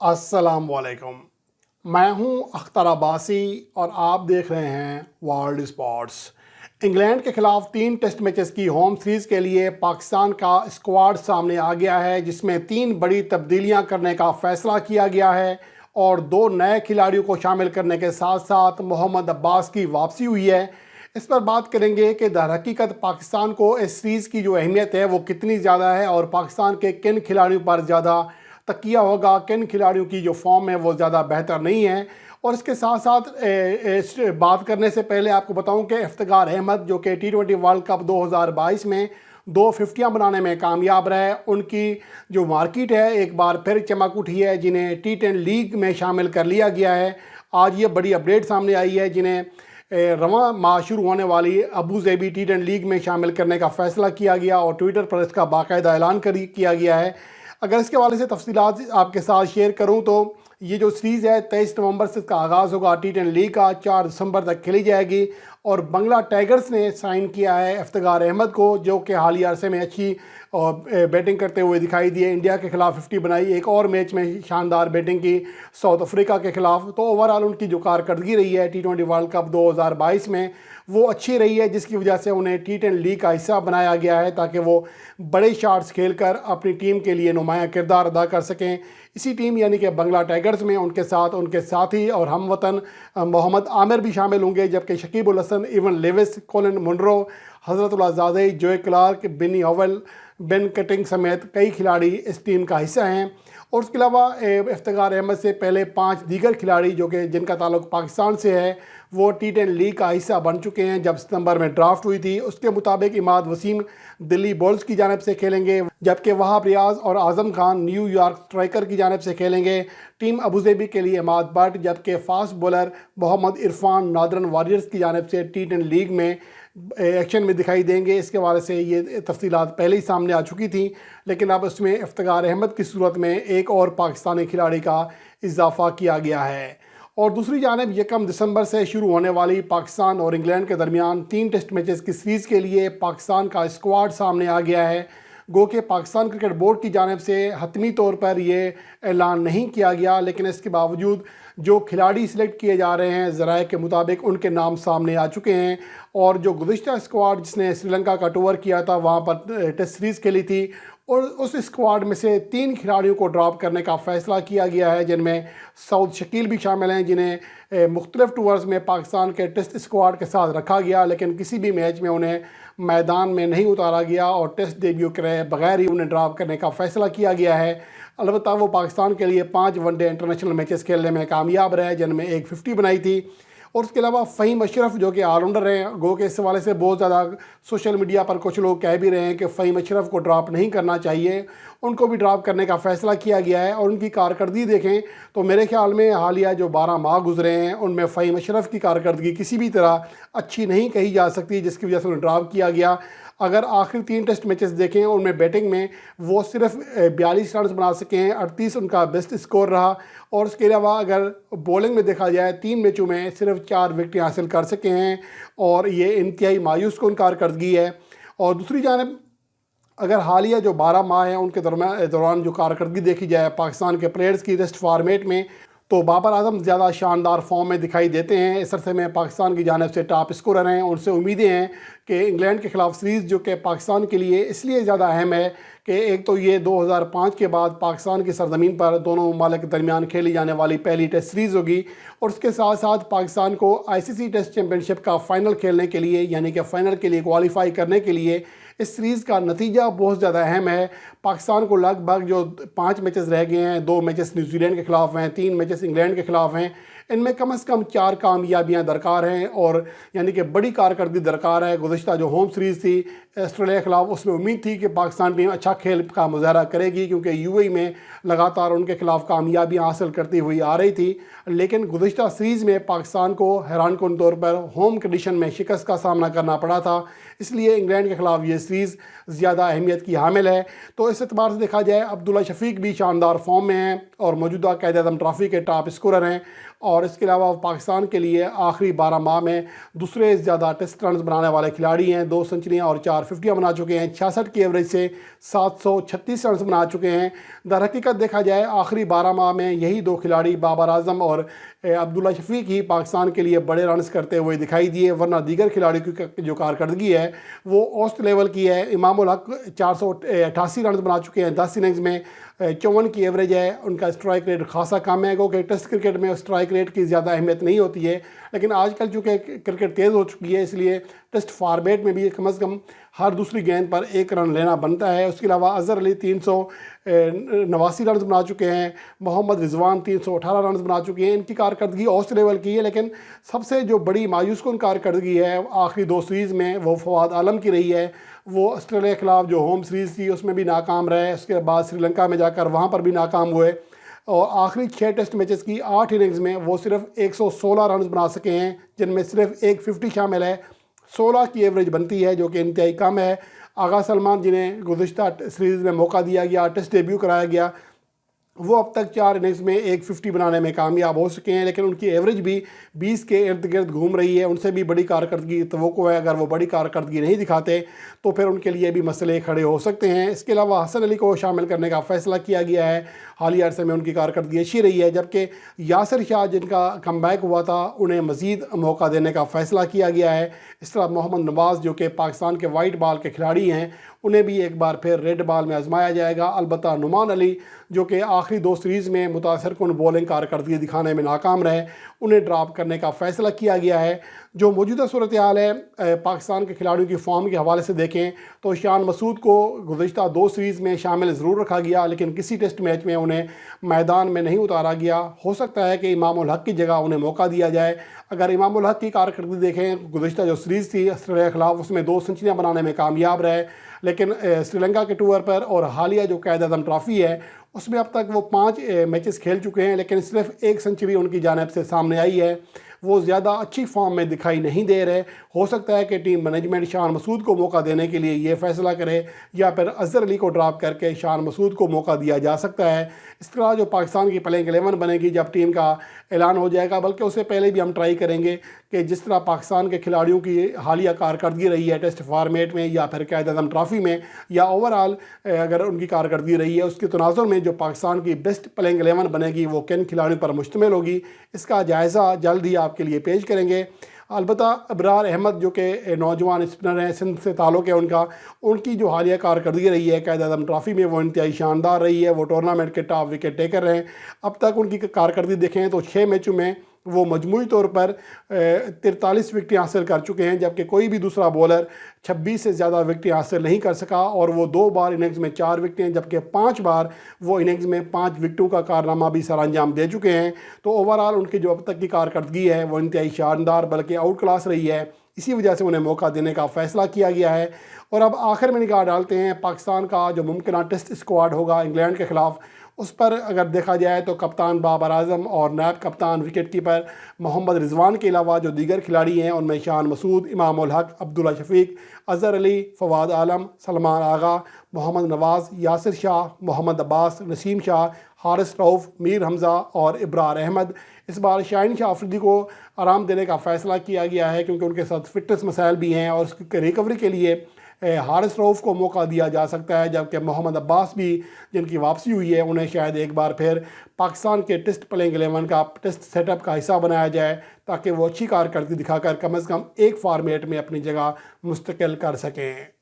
अस्सलाम वालेकुम। मैं हूं अख्तर अब्बासी और आप देख रहे हैं वर्ल्ड स्पोर्ट्स। इंग्लैंड के खिलाफ 3 टेस्ट मैचेस की होम सीरीज़ के लिए पाकिस्तान का स्क्वाड सामने आ गया है, जिसमें 3 बड़ी तब्दीलियां करने का फ़ैसला किया गया है और 2 नए खिलाड़ियों को शामिल करने के साथ साथ मोहम्मद अब्बास की वापसी हुई है। इस पर बात करेंगे कि दरहकीकत पाकिस्तान को इस सीरीज़ की जो अहमियत है वो कितनी ज़्यादा है और पाकिस्तान के किन खिलाड़ियों पर ज़्यादा तकिया होगा, किन खिलाड़ियों की जो फॉर्म है वो ज़्यादा बेहतर नहीं है। और इसके साथ साथ बात करने से पहले आपको बताऊं कि इफ्तिखार अहमद जो कि T20 वर्ल्ड कप 2022 में 2 50 बनाने में कामयाब रहे, उनकी जो मार्केट है एक बार फिर चमक उठी है, जिन्हें T10 लीग में शामिल कर लिया गया है। आज ये बड़ी अपडेट सामने आई है, जिन्हें रवां माह शुरू होने वाली अबू धाबी T10 लीग में शामिल करने का फ़ैसला किया गया और ट्विटर पर इसका बाकायदा ऐलान किया गया है। अगर इसके हवाले से तफसीलात आपके साथ शेयर करूं तो ये जो सीरीज़ है 23 नवंबर से इसका आगाज़ होगा। T10 लीग का 4 दिसंबर तक खेली जाएगी और बंगला टाइगर्स ने साइन किया है इफ्तिखार अहमद को, जो कि हालिया अरसे में अच्छी बैटिंग करते हुए दिखाई दिए। इंडिया के खिलाफ 50 बनाई, एक और मैच में शानदार बैटिंग की साउथ अफ्रीका के खिलाफ। तो ओवरऑल उनकी जो कारकर्दगी रही है T20 वर्ल्ड कप 2022 में वो अच्छी रही है, जिसकी वजह से उन्हें T10 लीग का हिस्सा बनाया गया है ताकि वो बड़े शॉट्स खेलकर अपनी टीम के लिए नुमायाँ किरदार अदा कर सकें। इसी टीम यानी कि बंगला टाइगर्स में उनके साथी और हमवतन मोहम्मद आमिर भी शामिल होंगे, जबकि Shakib ul Hasan, Evin Lewis, Colin Munro, Hazratullah Zazai, Joe Clarke, Benny Howell, Ben cutting समेत कई खिलाड़ी इस टीम का हिस्सा हैं। और उसके अलावा इफ्तिखार अहमद से पहले 5 दीगर खिलाड़ी जो कि जिनका ताल्लुक पाकिस्तान से है वो T10 लीग का हिस्सा बन चुके हैं। जब सितंबर में ड्राफ्ट हुई थी उसके मुताबिक इमाद वसीम दिल्ली बुल्स की जानिब से खेलेंगे, जबकि वहाब रियाज और आज़म खान न्यूयॉर्क स्ट्राइकर की जानिब से खेलेंगे। टीम अबू धाबी के लिए इमाद बट, जबकि fast bowler Mohammad Irfan Northern Warriors की जानिब से T10 लीग में एक्शन में दिखाई देंगे। इसके हवाले से ये तफसीलात पहले ही सामने आ चुकी थी, लेकिन अब उसमें इफ्तिखार अहमद की सूरत में एक और पाकिस्तानी खिलाड़ी का इजाफा किया गया है। और दूसरी जानिब 1 दिसंबर से शुरू होने वाली पाकिस्तान और इंग्लैंड के दरमियान 3 टेस्ट मैचेस की सीरीज़ के लिए पाकिस्तान का स्क्वाड सामने आ गया है। गो कि पाकिस्तान क्रिकेट बोर्ड की जानिब से हतमी तौर पर ये ऐलान नहीं किया गया, लेकिन इसके बावजूद जो खिलाड़ी सिलेक्ट किए जा रहे हैं ज़राए के मुताबिक उनके नाम सामने आ चुके हैं। और जो गुज़िश्ता स्क्वाड जिसने श्रीलंका का टूर किया था वहाँ पर टेस्ट सीरीज़ खेली थी, और उस स्क्वाड में से 3 खिलाड़ियों को ड्रॉप करने का फ़ैसला किया गया है, जिनमें सऊद शकील भी शामिल हैं, जिन्हें मुख्तलिफ़ टूर्स में पाकिस्तान के टेस्ट स्क्वाड के साथ रखा गया, लेकिन किसी भी मैच में उन्हें मैदान में नहीं उतारा गया और टेस्ट डेब्यू करे बगैर ही उन्हें ड्रॉप करने का फ़ैसला किया गया है। अलबत्ता वो पाकिस्तान के लिए 5 वनडे इंटरनेशनल मैचेस खेलने में कामयाब रहे, जिनमें एक 50 बनाई थी। और उसके अलावा फ़हीम अशरफ जो कि ऑलराउंडर हैं, गो के इस हवाले से बहुत ज़्यादा सोशल मीडिया पर कुछ लोग कह भी रहे हैं कि फ़हीम अशरफ को ड्रॉप नहीं करना चाहिए, उनको भी ड्रॉप करने का फ़ैसला किया गया है। और उनकी कारकर्दगी देखें तो मेरे ख्याल में हालिया जो 12 माह गुजरे हैं उनमें फ़हीम अशरफ की कारकर्दगी किसी भी तरह अच्छी नहीं कही जा सकती, जिसकी वजह से उन्हें ड्रॉप किया गया। अगर आखिरी 3 टेस्ट मैचेस देखें उनमें बैटिंग में वो सिर्फ 42 रन बना सके हैं, 38 उनका बेस्ट स्कोर रहा। और उसके अलावा अगर बॉलिंग में देखा जाए 3 मैचों में सिर्फ 4 विकेटें हासिल कर सके हैं और ये इंतहाई मायूस कौन कारकर्दगी है। और दूसरी जानिब अगर हालिया जो 12 माह हैं उनके दौरान जो कारकर्दगी देखी जाए पाकिस्तान के प्लेयर्स की टेस्ट फॉर्मेट में, तो बाबर आजम ज़्यादा शानदार फॉर्म में दिखाई देते हैं। इस अरसे में पाकिस्तान की जानिब से टॉप स्कोरर हैं। उनसे उम्मीदें हैं कि इंग्लैंड के ख़िलाफ़ सीरीज़ जो कि पाकिस्तान के लिए इसलिए ज़्यादा अहम है कि एक तो ये 2005 के बाद पाकिस्तान की सरजमीन पर दोनों ममालिक के दरमियान खेली जाने वाली पहली टेस्ट सीरीज़ होगी, और उसके साथ साथ पाकिस्तान को ICC टेस्ट चैम्पियनशिप का फ़ाइनल खेलने के लिए यानी कि फ़ाइनल के लिए क्वालिफाई करने के लिए इस सीरीज़ का नतीजा बहुत ज़्यादा अहम है। पाकिस्तान को लगभग जो 5 मैचेस रह गए हैं, 2 मैचेस न्यूजीलैंड के ख़िलाफ़ हैं, 3 मैचेस इंग्लैंड के ख़िलाफ़ हैं, इनमें कम से कम 4 कामयाबियाँ दरकार हैं और यानी कि बड़ी कारकर्दगी दरकार है। गुज़िश्ता जो होम सीरीज़ थी ऑस्ट्रेलिया के ख़िलाफ़ उसमें उम्मीद थी कि पाकिस्तान टीम अच्छा खेल का मुज़ाहरा करेगी, क्योंकि UAE में लगातार उनके ख़िलाफ़ कामयाबियाँ हासिल करती हुई आ रही थी। लेकिन गुज़िश्ता सीरीज़ में पाकिस्तान को हैरानकुन तौर पर होम कंडीशन में शिकस्त का सामना करना पड़ा था, इसलिए इंग्लैंड के ख़िलाफ़ ये सीरीज़ ज़्यादा अहमियत की हामिल है। तो इस एतबार से देखा जाए अब्दुल्ला शफीक भी शानदार फॉर्म में हैं और मौजूदा क़ायद-ए-आज़म ट्रॉफ़ी के टॉप स्कोरर हैं اور اس کے علاوہ پاکستان کے لیے آخری 12 ماہ میں دوسرے زیادہ ٹیسٹ رنز بنانے والے کھلاڑی ہیں. 2 سنچریاں اور 4 ففٹیاں بنا چکے ہیں. 66 کی ایوریج سے 736 رنز بنا چکے ہیں. در حقیقت دیکھا جائے آخری 12 ماہ میں یہی 2 کھلاڑی بابر اعظم اور عبداللہ شفیق ہی پاکستان کے لیے بڑے رنز کرتے ہوئے دکھائی دیے، ورنہ دیگر کھلاڑیوں کی جو کارکردگی ہے وہ اوسط لیول کی ہے. امام الحق 488 رنز بنا چکے ہیں 10 اننگز میں. 54 کی ایوریج ہے. ان کا اسٹرائک ریٹ خاصا کم ہے، کیونکہ ٹیسٹ کرکٹ میں اسٹرائک ریٹ کی زیادہ اہمیت نہیں ہوتی ہے، لیکن آج کل چونکہ کرکٹ تیز ہو چکی ہے اس لیے ٹیسٹ فارمیٹ میں بھی کم از کم ہر دوسری گیند پر 1 رن لینا بنتا ہے. اس کے علاوہ اظہر علی 389 رنز بنا چکے ہیں. محمد رضوان 318 رنز بنا چکے ہیں. ان کی کارکردگی اوسط لیول کی ہے، لیکن سب سے جو بڑی مایوس کن کارکردگی ہے آخری 2 سیریز میں وہ فواد عالم کی رہی ہے. وہ آسٹریلیا کے خلاف جو ہوم سیریز تھی اس میں بھی ناکام رہے، اس کے بعد سری لنکا میں جا کر وہاں پر بھی ناکام ہوئے، اور آخری 6 ٹیسٹ میچز کی 8 اننگز میں وہ صرف 116 رنز بنا سکے ہیں، جن میں صرف ایک 50 شامل ہے. 16 کی ایوریج بنتی ہے جو کہ انتہائی کم ہے. آغا سلمان جنہیں گزشتہ سیریز میں موقع دیا گیا، ٹیسٹ ڈیبیو کرایا گیا، وہ اب تک 4 اننگز میں ایک 50 بنانے میں کامیاب ہو سکے ہیں، لیکن ان کی ایوریج بھی 20 کے ارد گرد گھوم رہی ہے. ان سے بھی بڑی کارکردگی توقع ہے. اگر وہ بڑی کارکردگی نہیں دکھاتے تو پھر ان کے لیے بھی مسئلے کھڑے ہو سکتے ہیں. اس کے علاوہ حسن علی کو شامل کرنے کا فیصلہ کیا گیا ہے. حالیہ عرصے میں ان کی کارکردگی اچھی رہی ہے، جبکہ یاسر شاہ جن کا کم بیک ہوا تھا انہیں مزید موقع دینے کا فیصلہ کیا گیا ہے. اس طرح محمد نواز جو کہ پاکستان کے وائٹ بال کے کھلاڑی ہیں انہیں بھی ایک بار پھر ریڈ بال میں آزمایا جائے گا. البتہ نعمان علی جو کہ آخری 2 سیریز میں متاثر کن بولنگ کارکردگی دکھانے میں ناکام رہے، انہیں ڈراپ کرنے کا فیصلہ کیا گیا ہے. جو موجودہ صورتحال ہے پاکستان کے کھلاڑیوں کی فارم کے حوالے سے دیکھیں تو شان مسعود کو گزشتہ 2 سیریز میں شامل ضرور رکھا گیا، لیکن کسی ٹیسٹ میچ میں انہیں میدان میں نہیں اتارا گیا. ہو سکتا ہے کہ امام الحق کی جگہ انہیں موقع دیا جائے. اگر امام الحق کی کارکردگی دیکھیں، گزشتہ جو سیریز تھی آسٹریلیا کے خلاف اس میں 2 سنچریاں بنانے میں کامیاب رہے، لیکن سری لنکا کے ٹور پر اور حالیہ جو قائد اعظم ٹرافی ہے اس میں اب تک وہ 5 میچز کھیل چکے ہیں، لیکن صرف 1 سنچری ان کی جانب سے سامنے آئی ہے. وہ زیادہ اچھی فارم میں دکھائی نہیں دے رہے. ہو سکتا ہے کہ ٹیم مینجمنٹ شان مسعود کو موقع دینے کے لیے یہ فیصلہ کرے، یا پھر اظہر علی کو ڈراپ کر کے شان مسعود کو موقع دیا جا سکتا ہے. اس طرح جو پاکستان کی پلینگ 11 بنے گی جب ٹیم کا اعلان ہو جائے گا، بلکہ اس سے پہلے بھی ہم ٹرائی کریں گے کہ جس طرح پاکستان کے کھلاڑیوں کی حالیہ کارکردگی رہی ہے ٹیسٹ فارمیٹ میں یا پھر قائد اعظم ٹرافی میں، یا اوورآل اگر ان کی کارکردگی رہی ہے، اس کے تناظر میں جو پاکستان کی بیسٹ پلینگ 11 بنے گی وہ کن کھلاڑیوں پر مشتمل ہوگی، اس کا جائزہ جلد ہی آپ کے لیے پیش کریں گے. البتہ ابرار احمد جو کہ نوجوان اسپنر ہیں، سندھ سے تعلق ہے ان کی جو حالیہ کارکردگی رہی ہے قائد اعظم ٹرافی میں وہ انتہائی شاندار رہی ہے. وہ ٹورنامنٹ کے ٹاپ وکٹ ٹیکر ہیں. اب تک ان کی کارکردگی دیکھیں تو 6 میچوں میں وہ مجموعی طور پر 43 وکٹیں حاصل کر چکے ہیں، جبکہ کوئی بھی دوسرا بولر 26 سے زیادہ وکٹیں حاصل نہیں کر سکا، اور وہ 2 بار اننگز میں 4 وکٹیں جبکہ 5 بار وہ اننگز میں 5 وکٹوں کا کارنامہ بھی سر انجام دے چکے ہیں. تو اوورآل ان کی جو اب تک کی کارکردگی ہے وہ انتہائی شاندار بلکہ آؤٹ کلاس رہی ہے. اسی وجہ سے انہیں موقع دینے کا فیصلہ کیا گیا ہے. اور اب آخر میں نگاہ ڈالتے ہیں پاکستان کا جو ممکنہ ٹیسٹ اسکواڈ ہوگا انگلینڈ کے خلاف. اس پر اگر دیکھا جائے تو کپتان بابر اعظم اور نائب کپتان وکٹ کیپر محمد رضوان کے علاوہ جو دیگر کھلاڑی ہیں ان میں شان مسعود، امام الحق، عبداللہ شفیق، اظہر علی، فواد عالم، سلمان آغا، محمد نواز، یاسر شاہ، محمد عباس، نسیم شاہ، حارث رؤف، میر حمزہ اور ابرار احمد. اس بار شاہین شاہ آفریدی کو آرام دینے کا فیصلہ کیا گیا ہے کیونکہ ان کے ساتھ فٹنس مسائل بھی ہیں، اور اس کی ریکوری کے لیے حارث رؤف کو موقع دیا جا سکتا ہے، جبکہ محمد عباس بھی جن کی واپسی ہوئی ہے انہیں شاید ایک بار پھر پاکستان کے ٹیسٹ پلینگ 11 کا ٹیسٹ سیٹ اپ کا حصہ بنایا جائے تاکہ وہ اچھی کارکردگی دکھا کر کم از کم ایک فارمیٹ میں اپنی جگہ مستقل کر سکیں.